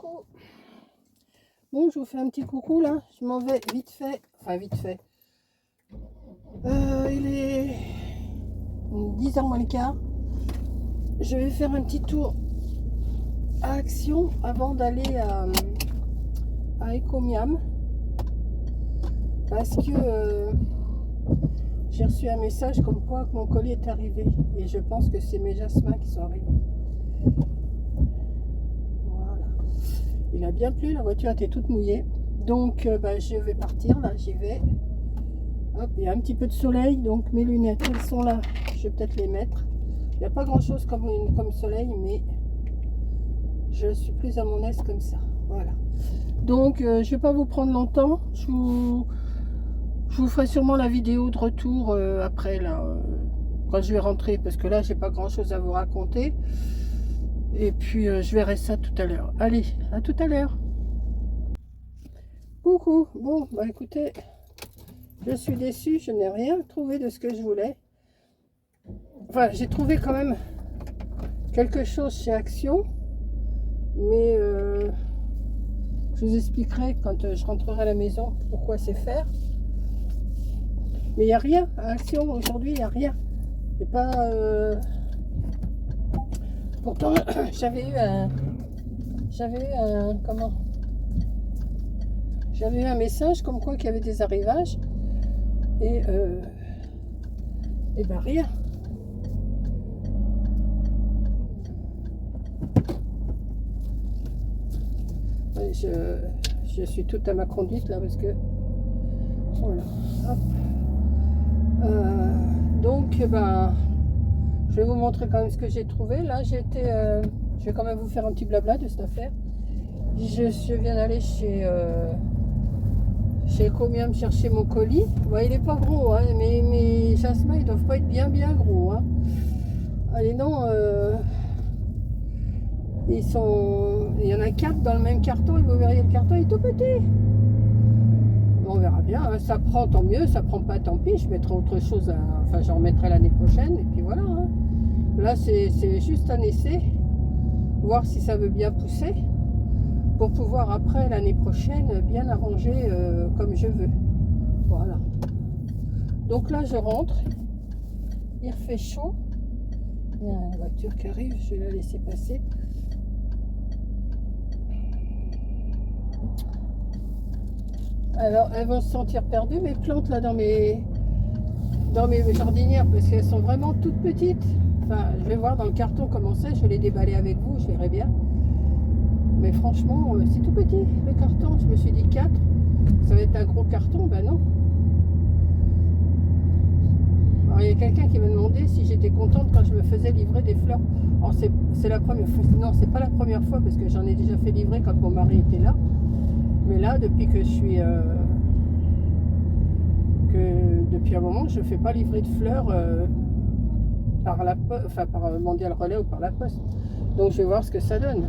Coucou. Bon, je vous fais un petit coucou là. Je m'en vais vite fait. Enfin, vite fait. Il est 10h moins le quart. Je vais faire un petit tour à Action avant d'aller à Ecomiam. Parce que j'ai reçu un message comme quoi que mon colis est arrivé. Et je pense que c'est mes jasmins qui sont arrivés. Voilà. Il a bien plu, la voiture était toute mouillée. Donc je vais partir, là j'y vais. Hop, il y a un petit peu de soleil, donc mes lunettes, elles sont là. Je vais peut-être les mettre. Il n'y a pas grand chose comme soleil, mais je suis plus à mon aise comme ça. Voilà. Donc je ne vais pas vous prendre longtemps. Je vous ferai sûrement la vidéo de retour après, là, quand je vais rentrer, parce que là, j'ai pas grand chose à vous raconter. Et puis, je verrai ça tout à l'heure. Allez, à tout à l'heure. Coucou. Bon, bah écoutez, je suis déçue, je n'ai rien trouvé de ce que je voulais. Enfin, j'ai trouvé quand même quelque chose chez Action, mais je vous expliquerai quand je rentrerai à la maison pourquoi c'est faire. Mais il n'y a rien à Action aujourd'hui, il n'y a rien. Et pas. Pourtant, j'avais eu un message comme quoi qu'il y avait des arrivages. Et ben rien. Ouais, je suis toute à ma conduite là parce que. Voilà. Hop. Donc, je vais vous montrer quand même ce que j'ai trouvé. Là, je vais quand même vous faire un petit blabla de cette affaire. Je viens d'aller chez Ecomiam chercher mon colis. Ouais, il est pas gros, hein, mais mes jasmins, ils doivent pas être bien gros. Hein. Allez, non, il y en a 4 dans le même carton, et vous verriez le carton, il est tout petit. On verra bien, hein. Ça prend, tant mieux, ça prend pas, tant pis, je mettrai autre chose, enfin j'en remettrai l'année prochaine, et puis voilà. Hein. Là c'est juste un essai, voir si ça veut bien pousser, pour pouvoir après l'année prochaine bien arranger comme je veux. Voilà. Donc là je rentre, il fait chaud, il y a une voiture qui arrive, je vais la laisser passer. Alors, elles vont se sentir perdues, mes plantes, là, dans mes jardinières, parce qu'elles sont vraiment toutes petites. Enfin, je vais voir dans le carton comment c'est, je vais les déballer avec vous, je verrai bien. Mais franchement, c'est tout petit, le carton. Je me suis dit 4, ça va être un gros carton, ben non. Alors, il y a quelqu'un qui m'a demandé si j'étais contente quand je me faisais livrer des fleurs. Alors, c'est la première fois, non, c'est pas la première fois, parce que j'en ai déjà fait livrer quand mon mari était là. Mais là, depuis que je suis... depuis un moment, je ne fais pas livrer de fleurs par Mondial Relais ou par la poste. Donc je vais voir ce que ça donne.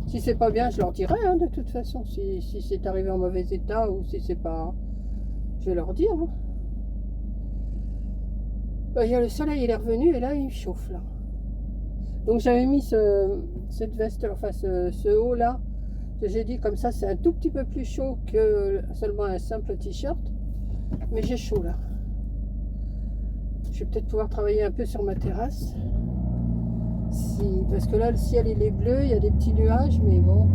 Si c'est pas bien, je leur dirai, hein, de toute façon. Si c'est arrivé en mauvais état ou si c'est pas... Je vais leur dire. Hein. Il y a le soleil, il est revenu et là, il chauffe. Là. Donc j'avais mis cette veste, enfin ce haut là. J'ai dit comme ça, c'est un tout petit peu plus chaud que seulement un simple t-shirt. Mais j'ai chaud là. Je vais peut-être pouvoir travailler un peu sur ma terrasse. Parce que là, le ciel il est bleu, il y a des petits nuages, mais bon.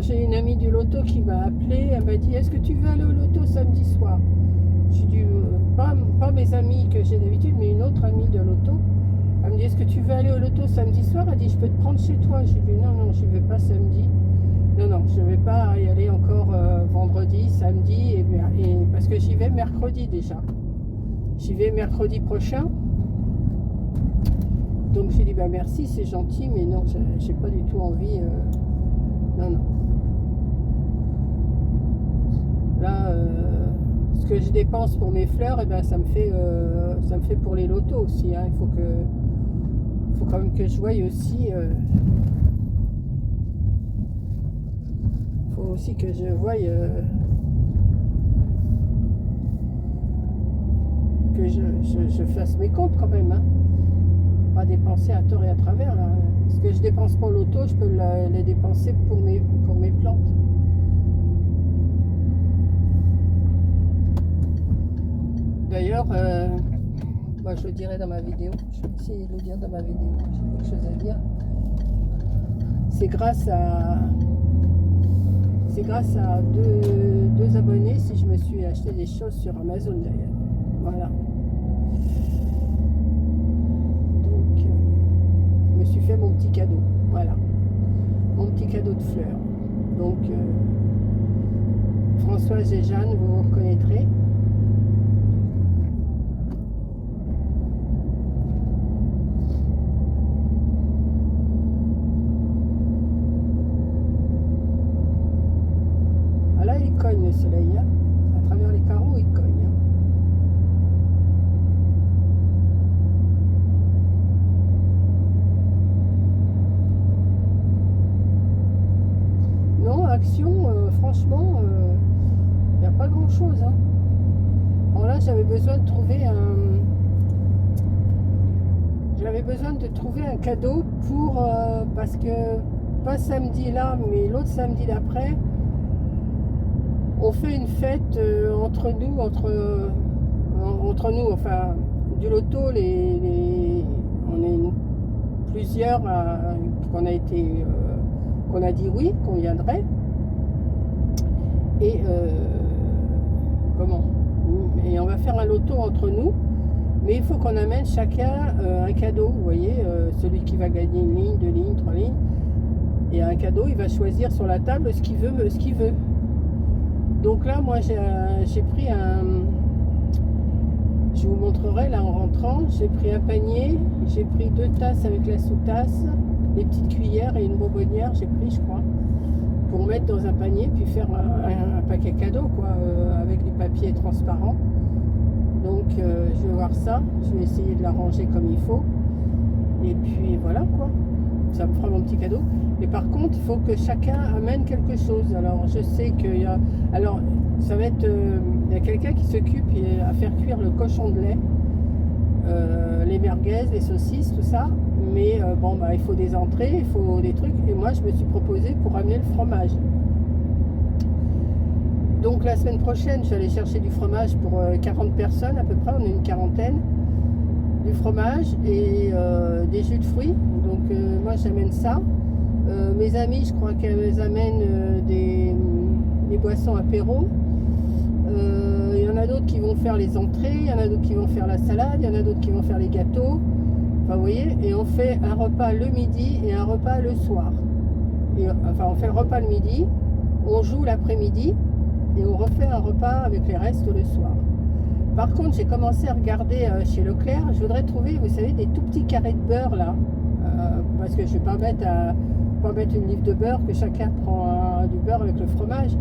J'ai une amie du loto qui m'a appelé. Elle m'a dit, est-ce que tu veux aller au loto samedi soir? J'ai dit, pas mes amis que j'ai d'habitude, mais une autre amie de loto. Elle me dit, est-ce que tu veux aller au loto samedi soir? Elle dit, je peux te prendre chez toi. J'ai dit, non, je ne vais pas samedi. Non, je ne vais pas y aller encore vendredi, samedi, et parce que j'y vais mercredi déjà. J'y vais mercredi prochain. Donc j'ai dit, merci, c'est gentil, mais non, j'ai pas du tout envie. Non. Là, ce que je dépense pour mes fleurs, ça me fait pour les lotos aussi. Hein. Il faut quand même que je voie aussi. Faut aussi que je voie que je fasse mes comptes quand même. Hein. pas dépenser à tort et à travers là. Ce que je dépense pour l'auto, je peux les dépenser pour mes plantes. D'ailleurs, moi je le dirai dans ma vidéo. Je vais essayer de le dire dans ma vidéo. J'ai quelque chose à dire. C'est grâce à deux abonnés si je me suis acheté des choses sur Amazon d'ailleurs. Voilà. Donc, je me suis fait mon petit cadeau. Voilà. Mon petit cadeau de fleurs. Donc, Françoise et Jeanne, vous vous reconnaîtrez. Ah là, il cogne le soleil. Hein. À travers les carreaux, il cogne. Non, Action, franchement, il n'y a pas grand chose. Hein. Alors là, j'avais besoin de trouver un cadeau pour parce que pas samedi là, mais l'autre samedi d'après, on fait une fête entre nous, enfin du loto, on est plusieurs qu'on a dit oui, qu'on viendrait. Et et on va faire un loto entre nous, mais il faut qu'on amène chacun un cadeau, vous voyez, celui qui va gagner une ligne, 2 lignes, 3 lignes, et un cadeau, il va choisir sur la table ce qu'il veut. Donc là, moi j'ai pris je vous montrerai là en rentrant, j'ai pris un panier, j'ai pris 2 tasses avec la sous-tasse, des petites cuillères et une bonbonnière, j'ai pris je crois, pour mettre dans un panier puis faire un paquet cadeau quoi, avec du papier transparent. Donc je vais voir ça, je vais essayer de l'arranger comme il faut, et puis voilà quoi, ça me fera mon petit cadeau. Mais par contre il faut que chacun amène quelque chose. Alors je sais qu'il y a, alors ça va être, il y a quelqu'un qui s'occupe à faire cuire le cochon de lait, les merguez, les saucisses, tout ça, mais bon bah il faut des entrées, il faut des trucs, et moi je me suis proposé pour amener le fromage. Donc la semaine prochaine, je vais aller chercher du fromage pour 40 personnes à peu près, on est une quarantaine, du fromage et des jus de fruits. Donc moi j'amène ça. Mes amis, je crois qu'elles amènent des boissons apéro. Il y en a d'autres qui vont faire les entrées, il y en a d'autres qui vont faire la salade, il y en a d'autres qui vont faire les gâteaux. Enfin vous voyez, et on fait un repas le midi et un repas le soir. Et, enfin on fait le repas le midi, on joue l'après-midi, et on refait un repas avec les restes le soir. Par contre, j'ai commencé à regarder chez Leclerc, je voudrais trouver, vous savez, des tout petits carrés de beurre là, parce que je ne vais pas mettre une livre de beurre, que chacun prend du beurre avec le fromage.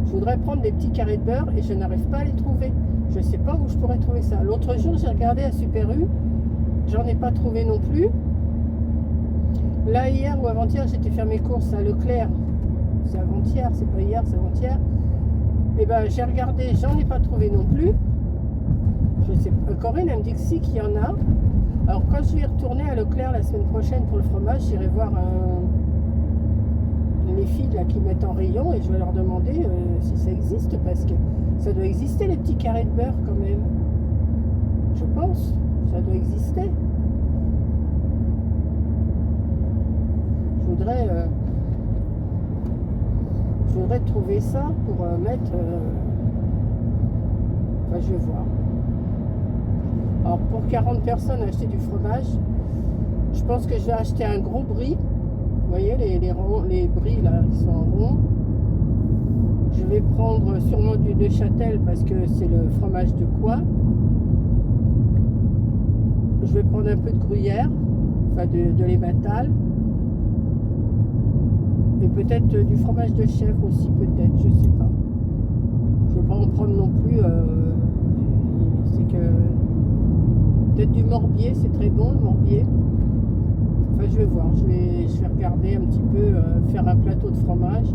Je voudrais prendre des petits carrés de beurre et je n'arrive pas à les trouver. Je ne sais pas où je pourrais trouver ça. L'autre jour, j'ai regardé à Super U, j'en ai pas trouvé non plus. Là, hier ou avant-hier, j'étais faire mes courses à Leclerc. C'est avant-hier, c'est pas hier, c'est avant-hier. Et ben j'ai regardé, j'en ai pas trouvé non plus. Je sais, Corinne elle me dit que si, qu'il y en a. Alors quand je vais retourner à Leclerc la semaine prochaine pour le fromage, j'irai voir les filles là qui mettent en rayon et je vais leur demander si ça existe, parce que ça doit exister les petits carrés de beurre quand même. Je pense, ça doit exister. Je voudrais trouver ça pour mettre. Enfin, je vais voir. Alors, pour 40 personnes, acheter du fromage, je pense que je vais acheter un gros brie. Vous voyez, les bries là, qui sont en rond. Je vais prendre sûrement du Neuchâtel parce que c'est le fromage de quoi. Je vais prendre un peu de gruyère, enfin de l'Emmental. Et peut-être du fromage de chèvre aussi, peut-être, je sais pas. Je ne vais pas en prendre non plus. C'est que peut-être du morbier, c'est très bon le morbier. Enfin, je vais voir, je vais regarder un petit peu, faire un plateau de fromage.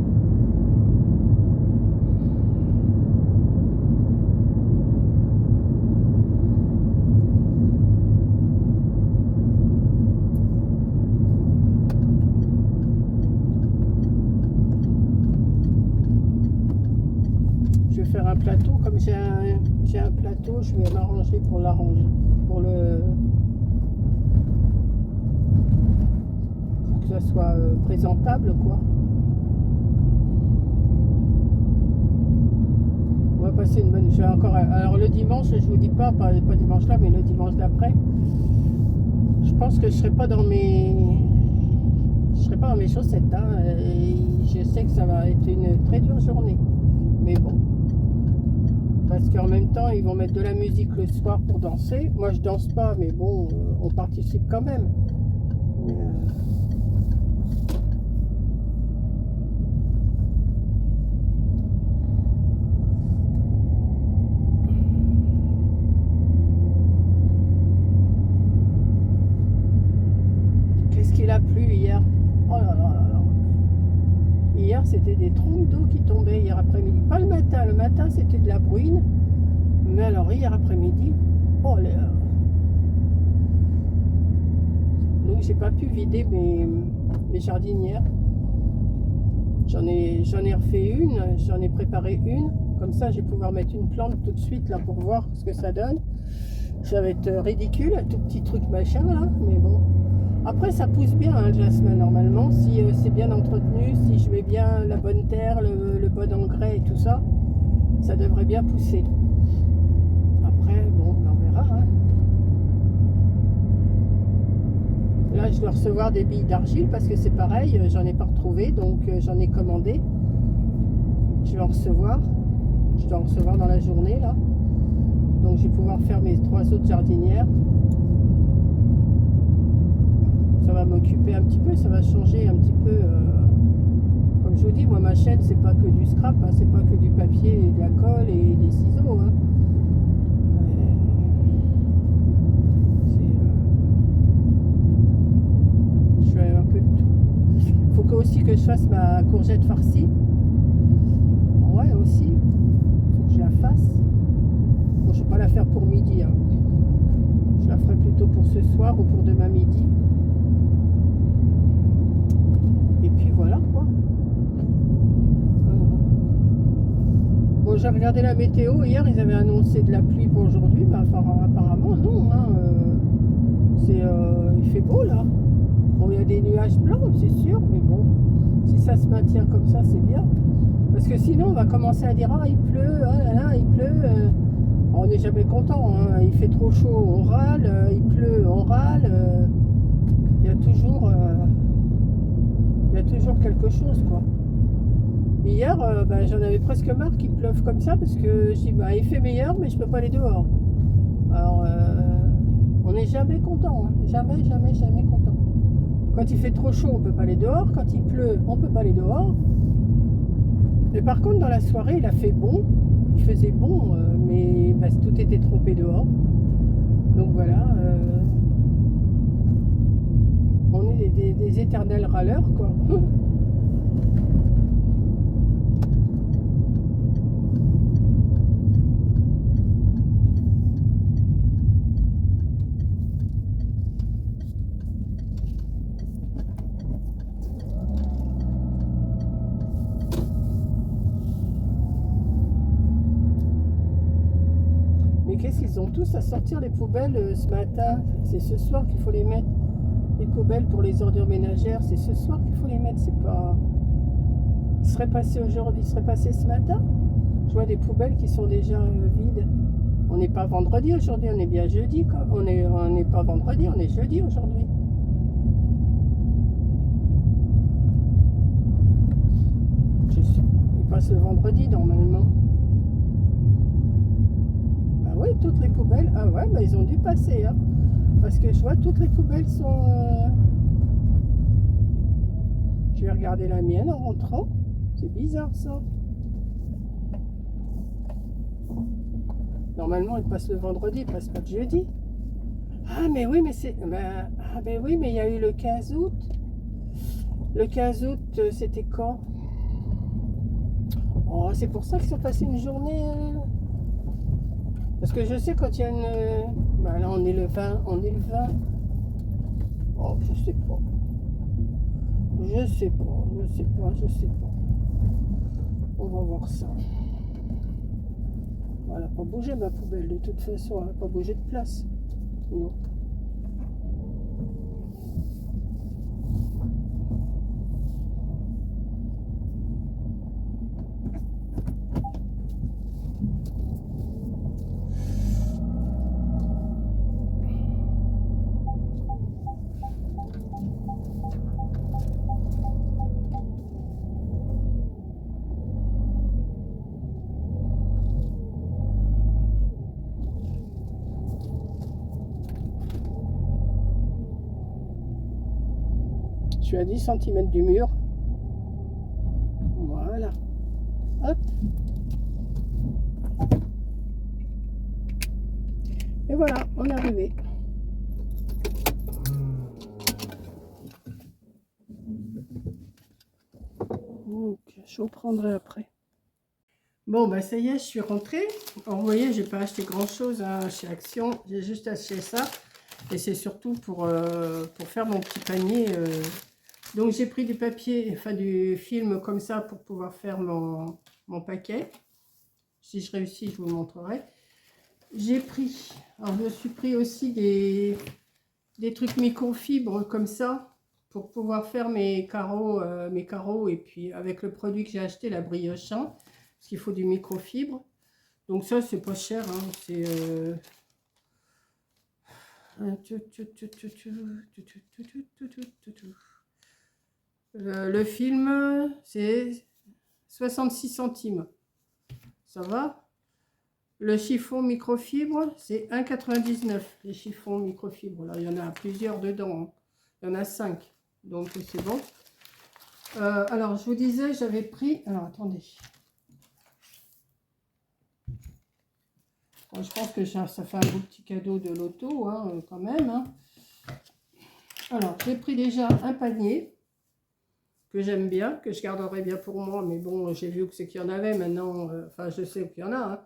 j'ai un plateau, je vais m'arranger pour l'arranger. Pour que ça soit présentable, quoi. On va passer une bonne... J'ai encore... Alors le dimanche, je vous dis pas dimanche là, mais le dimanche d'après, je pense que je serai pas dans mes... chaussettes, hein, et je sais que ça va être une très dure journée. Mais bon. Parce qu'en même temps, ils vont mettre de la musique le soir pour danser. Moi, je danse pas, mais bon, on participe quand même. Mais, qu'est-ce qu'il a plu hier? Oh là là là là. Hier, c'était des trompes d'eau qui tombaient hier après-midi. Pas le matin. Le matin, c'était de la bruine. Mais alors, hier après-midi, oh là. Donc, j'ai pas pu vider mes jardinières. J'en ai refait une. J'en ai préparé une. Comme ça, je vais pouvoir mettre une plante tout de suite là pour voir ce que ça donne. Ça va être ridicule, un tout petit truc machin là. Mais bon. Après, ça pousse bien, hein, le jasmin, normalement, si c'est bien entretenu, si je mets bien la bonne terre, le bon engrais et tout ça, ça devrait bien pousser. Après, bon, on verra. Hein. Là, je dois recevoir des billes d'argile parce que c'est pareil, j'en ai pas retrouvé, donc j'en ai commandé. Je vais en recevoir. Je dois en recevoir dans la journée, là. Donc, je vais pouvoir faire mes 3 autres jardinières. Ça va m'occuper un petit peu, ça va changer un petit peu. Comme je vous dis, moi ma chaîne c'est pas que du scrap, hein, c'est pas que du papier et de la colle et des ciseaux. Hein. Je fais un peu de tout. Il faut aussi que je fasse ma courgette farcie. Ouais aussi. Il faut que je la fasse. Bon, je vais pas la faire pour midi. Hein. Je la ferai plutôt pour ce soir ou pour demain midi. Et puis voilà quoi. Bon, j'ai regardé la météo. Hier, ils avaient annoncé de la pluie pour aujourd'hui. Bah, apparemment, non. Hein, il fait beau là. Bon, il y a des nuages blancs, c'est sûr. Mais bon, si ça se maintient comme ça, c'est bien. Parce que sinon, on va commencer à dire ah, il pleut, ah là là, il pleut. On n'est jamais content. Hein. Il fait trop chaud, on râle. Il pleut, on râle. Il y a toujours. Il y a toujours quelque chose quoi. Hier, j'en avais presque marre qu'il pleuve comme ça parce que je dis bah, il fait meilleur mais je peux pas aller dehors. Alors on n'est jamais content, hein. Jamais content. Quand il fait trop chaud, on peut pas aller dehors. Quand il pleut, on peut pas aller dehors. Mais par contre dans la soirée, il a fait bon. Il faisait bon, mais tout était trompé dehors. Donc voilà. On est des éternels râleurs quoi. Mais qu'est-ce qu'ils ont tous à sortir les poubelles ce matin? C'est ce soir qu'il faut les mettre. Les poubelles pour les ordures ménagères, c'est ce soir qu'il faut les mettre, c'est pas... Il serait passé aujourd'hui, il serait passé ce matin. Je vois des poubelles qui sont déjà vides. On n'est pas vendredi aujourd'hui, on est bien jeudi. Quoi. On n'est pas vendredi, on est jeudi aujourd'hui. Il passe le vendredi normalement. Bah oui, toutes les poubelles. Ah ouais, bah ils ont dû passer. Hein. Parce que je vois toutes les poubelles sont... Je vais regarder la mienne en rentrant. C'est bizarre ça. Normalement, il passe le vendredi, il passe pas le jeudi. Ah mais oui, mais c'est... ah mais oui, mais il y a eu le 15 août. Le 15 août, c'était quand? Oh, c'est pour ça qu'ils sont passés une journée... Parce que je sais quand il y a une... Bah là, on est le 20. Oh, je sais pas. Je sais pas. On va voir ça. Elle n'a pas bougé ma poubelle, de toute façon, elle n'a pas bougé de place. Non. Je suis à 10 cm du mur. Voilà. Hop. Et voilà, on est arrivé. Donc, je reprendrai après. Bon, bah ça y est, je suis rentrée. Alors, vous voyez, j'ai pas acheté grand-chose hein, chez Action. J'ai juste acheté ça. Et c'est surtout pour faire mon petit panier. Donc, j'ai pris du papier, enfin du film comme ça pour pouvoir faire mon paquet. Si je réussis, je vous le montrerai. J'ai pris, alors je me suis pris aussi des trucs microfibres comme ça pour pouvoir faire mes carreaux et puis avec le produit que j'ai acheté, la brioche, hein, parce qu'il faut du microfibre. Donc ça, c'est pas cher, hein, c'est le film, c'est 66 centimes. Ça va? Le chiffon microfibre, c'est 1,99 €. Les chiffons microfibre, là, il y en a plusieurs dedans. Hein. Il y en a 5. Donc, c'est bon. Alors, je vous disais, j'avais pris... Alors, attendez. Bon, je pense que ça fait un beau petit cadeau de loto, hein, quand même. Hein. Alors, j'ai pris déjà un panier que j'aime bien, que je garderai bien pour moi. Mais bon, j'ai vu que c'est qu'il y en avait maintenant. Enfin, je sais qu'il y en a, hein.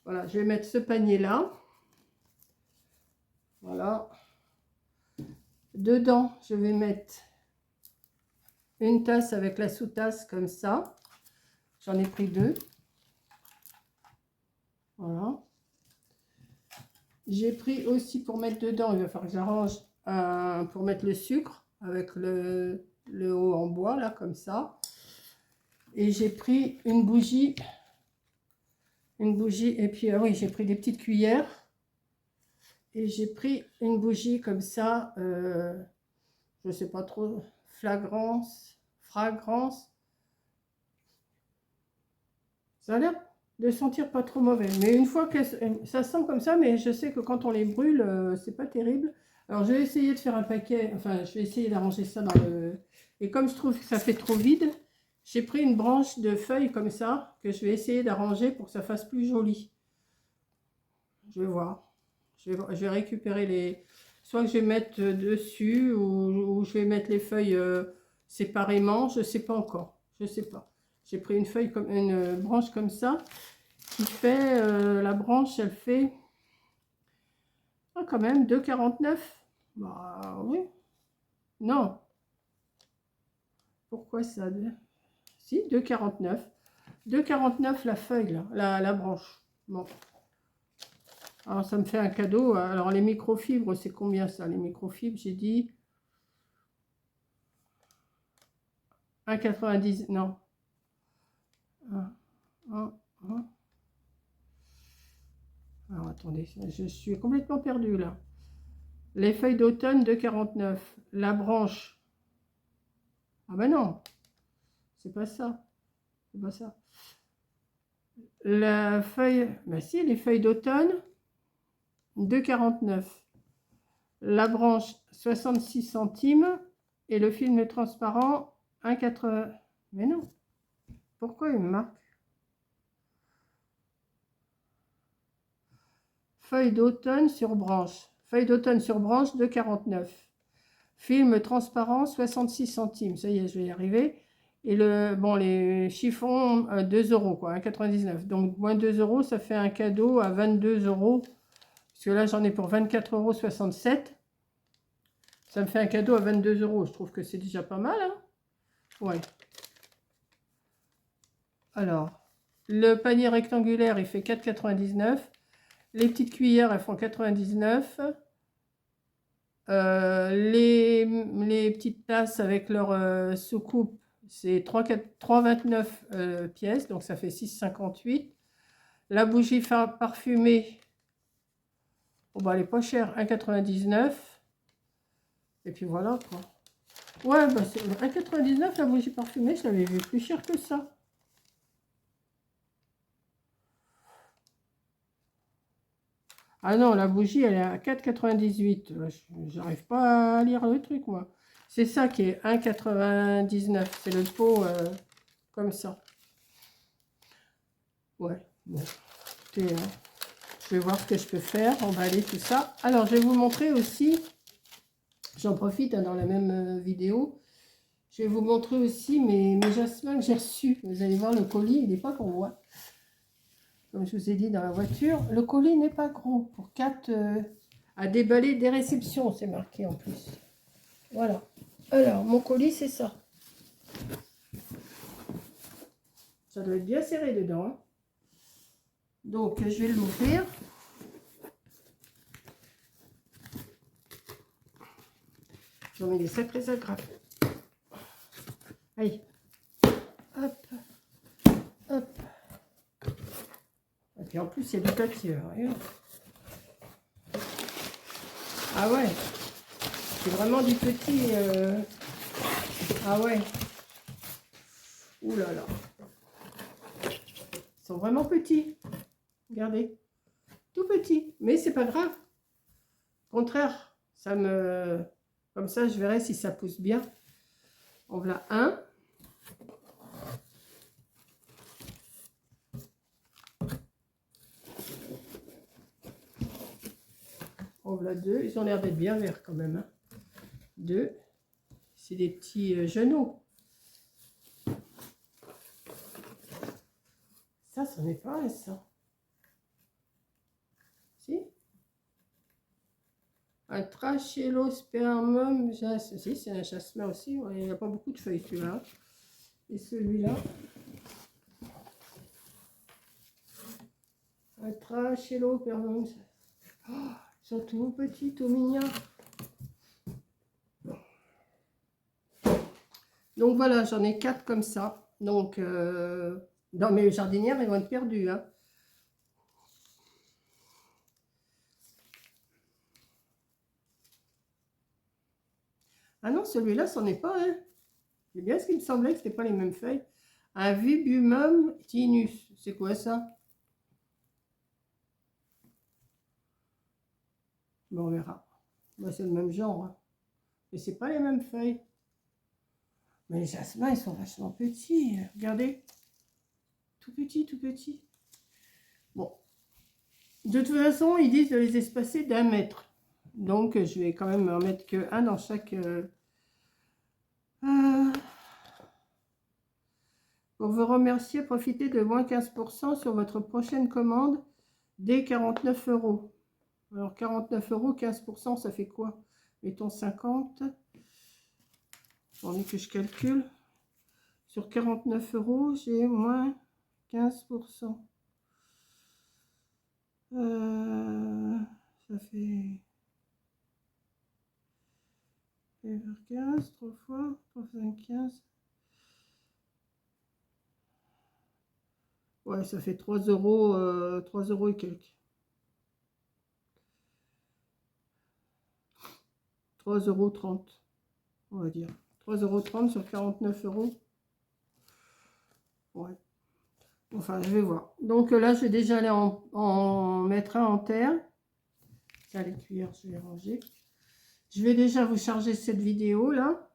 Voilà, je vais mettre ce panier-là. Voilà. Dedans, je vais mettre une tasse avec la sous-tasse comme ça. J'en ai pris 2. Voilà. J'ai pris aussi pour mettre dedans, il va falloir que j'arrange pour mettre le sucre avec le haut en bois, là, comme ça. Et j'ai pris une bougie. Et puis, ah oui, j'ai pris des petites cuillères. Et j'ai pris une bougie comme ça, je ne sais pas trop, fragrance. Ça a l'air de sentir pas trop mauvais. Mais une fois que ça sent comme ça, mais je sais que quand on les brûle, c'est pas terrible. Alors, je vais essayer de faire un paquet, enfin, je vais essayer d'arranger ça dans le... Et comme je trouve que ça fait trop vide, j'ai pris une branche de feuilles comme ça, que je vais essayer d'arranger pour que ça fasse plus joli. Je vais voir. Je vais récupérer les... Soit que je vais mettre dessus ou je vais mettre les feuilles séparément. Je ne sais pas encore. Je ne sais pas. J'ai pris une branche comme ça qui fait... la branche, elle fait... Ah, quand même, 2,49 €. Bah oui. Non. Pourquoi ça? Si, 2,49 €. 2,49 € la feuille, là, la branche. Bon. Alors, ça me fait un cadeau. Alors, les microfibres, c'est combien ça? Les microfibres, j'ai dit 1,90. Non. Alors, attendez, je suis complètement perdue, là. Les feuilles d'automne, 2,49 €. La branche. Ah ben non. C'est pas ça. C'est pas ça. La feuille... Ben si, les feuilles d'automne, 2,49 €. La branche, 66 centimes. Et le film transparent, 1,80 €. Mais non. Pourquoi il me marque? Feuille d'automne sur branche. Feuille d'automne sur branche, 2,49 €. Film transparent, 66 centimes. Ça y est, je vais y arriver. Et les chiffons, 2 €, quoi, 1,99 €. Donc, moins 2 €, ça fait un cadeau à 22 €. Parce que là, j'en ai pour 24,67 €. Ça me fait un cadeau à 22 €. Je trouve que c'est déjà pas mal, hein. Ouais. Alors, Le panier rectangulaire, il fait 4,99. Les petites cuillères, elles font 99. Les petites tasses avec leur soucoupe, c'est 3,29 pièces, donc ça fait 6,58. La bougie parfumée, oh bah elle est pas chère, 1,99. Et puis voilà quoi. Ouais, bah c'est 1,99 la bougie parfumée, je l'avais vu plus cher que ça. Ah non, la bougie, elle est à 4,98. J'arrive pas à lire le truc, moi. C'est ça qui est 1,99. C'est le pot comme ça. Ouais, bon. Écoutez, je vais voir ce que je peux faire. Emballer tout ça. Alors, je vais vous montrer aussi, j'en profite dans la même vidéo, je vais vous montrer aussi mes jasmins que j'ai reçus. Vous allez voir, le colis, il n'est pas qu'on voit. Comme je vous ai dit dans la voiture, le colis n'est pas gros. Pour 4 à déballer des réceptions, c'est marqué en plus. Voilà. Alors, mon colis, c'est ça. Ça doit être bien serré dedans. Hein. Donc, je vais l'ouvrir. J'en mets des sacrés agrafes. Allez. Hop. Hop. Et puis en plus, il y a du papier. Regarde. Ah ouais. C'est vraiment du petit... Ah ouais. Ouh là là. Ils sont vraiment petits. Regardez. Tout petits. Mais c'est pas grave. Au contraire, ça me... Comme ça, je verrai si ça pousse bien. En voilà un. En voilà deux. Ils ont l'air d'être bien verts quand même. Hein. Deux. C'est des petits genoux. Ça, ce n'est pas un ça. Si. Un Trachelospermum. Si, c'est un jasmin aussi. Ouais, il n'y a pas beaucoup de feuilles, celui-là. Et celui-là. Un Trachelospermum. Oh, ils sont tout petits, tout mignons. Donc voilà, j'en ai 4 comme ça. Donc, dans mes jardinières, elles vont être perdues. Hein. Ah non, celui-là, c'en est pas un. Hein. C'est bien ce qu'il me semblait que ce n'était pas les mêmes feuilles. Un Viburnum tinus. C'est quoi ça? Bon, on verra. Bah, c'est le même genre. Hein. Mais c'est pas les mêmes feuilles. Mais les jasmins, ils sont vachement petits. Regardez. Tout petit, tout petit. Bon. De toute façon, ils disent de les espacer d'1 mètre. Donc, je vais quand même en mettre qu'un dans chaque... Pour vous remercier, profitez de moins 15% sur votre prochaine commande dès 49 €. Alors, 49 €, 15%, ça fait quoi? Mettons 50. Attendez que je calcule. Sur 49 €, j'ai moins 15%. Ça fait 15, 3 fois, 3 5, 15. Ouais, ça fait 3 €, 3 € et quelques. 3,30 €, on va dire. 3,30 € sur 49 €. Ouais. Enfin, je vais voir. Donc là, je vais déjà aller en mettre un en terre. Ça, les cuillères, je vais ranger. Je vais déjà vous charger cette vidéo là.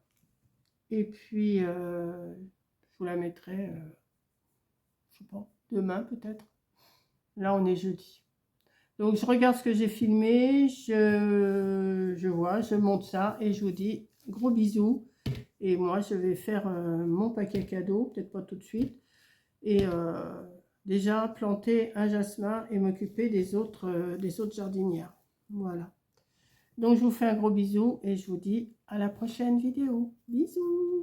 Et puis, je vous la mettrai, je sais pas, demain peut-être. Là, on est jeudi. Donc, je regarde ce que j'ai filmé. Je vois, je monte ça. Et je vous dis gros bisous. Et moi, je vais faire mon paquet cadeau. Peut-être pas tout de suite. Et déjà planter un jasmin et m'occuper des autres jardinières. Voilà. Donc, je vous fais un gros bisou et je vous dis à la prochaine vidéo. Bisous!